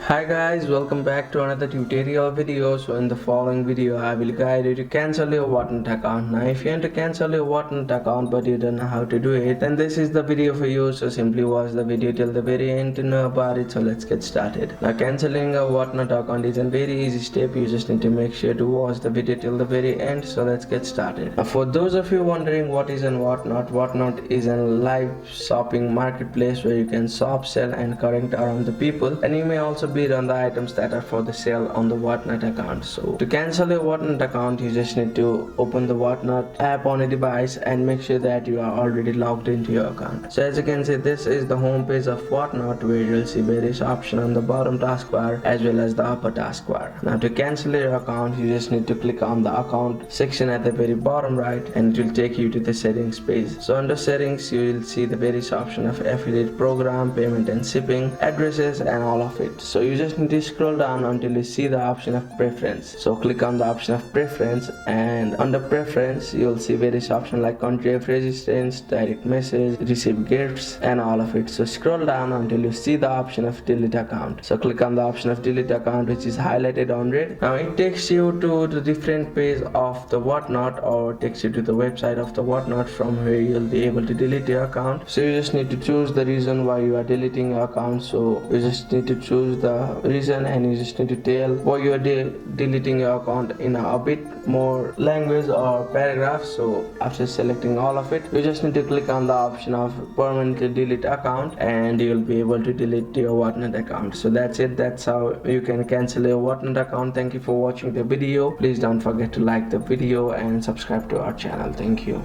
Hi guys, welcome back to another tutorial video. So in the following video I will guide you to cancel your Whatnot account. Now if you want to cancel your Whatnot account but you don't know how to do it, then this is the video for you. So simply watch the video till the very end to know about it. So let's get started. Now canceling a Whatnot account is a very easy step. You just need to make sure to watch the video till the very end. So let's get started. Now for those of you wondering what is an Whatnot, Whatnot is a live shopping marketplace where you can shop, sell and connect around the people, and you may also bid on the items that are for the sale on the Whatnot account. So to cancel your Whatnot account, you just need to open the Whatnot app on a device and make sure that you are already logged into your account. So as you can see, this is the home page of Whatnot, where you'll see various options on the bottom taskbar as well as the upper taskbar. Now to cancel your account, you just need to click on the account section at the very bottom right, and it will take you to the settings page. So under settings, you will see the various option of affiliate program, payment and shipping, addresses and all of it. So you just need to scroll down until you see the option of preference. So click on the option of preference, and under preference you'll see various options like country of residence, direct message, receive gifts and all of it. So scroll down until you see the option of delete account. So click on the option of delete account, which is highlighted on red. Now it takes you to the different page of the Whatnot, or takes you to the website of the Whatnot, from where you'll be able to delete your account. So you just need to choose the reason why you are deleting your account. So you just need to choose the reason, and you just need to tell why you are deleting your account in a bit more language or paragraph. So after selecting all of it, you just need to click on the option of permanently delete account, and you'll be able to delete your Whatnot account. So that's it. That's how you can cancel your Whatnot account. Thank you for watching the video. Please don't forget to like the video and subscribe to our channel. Thank you.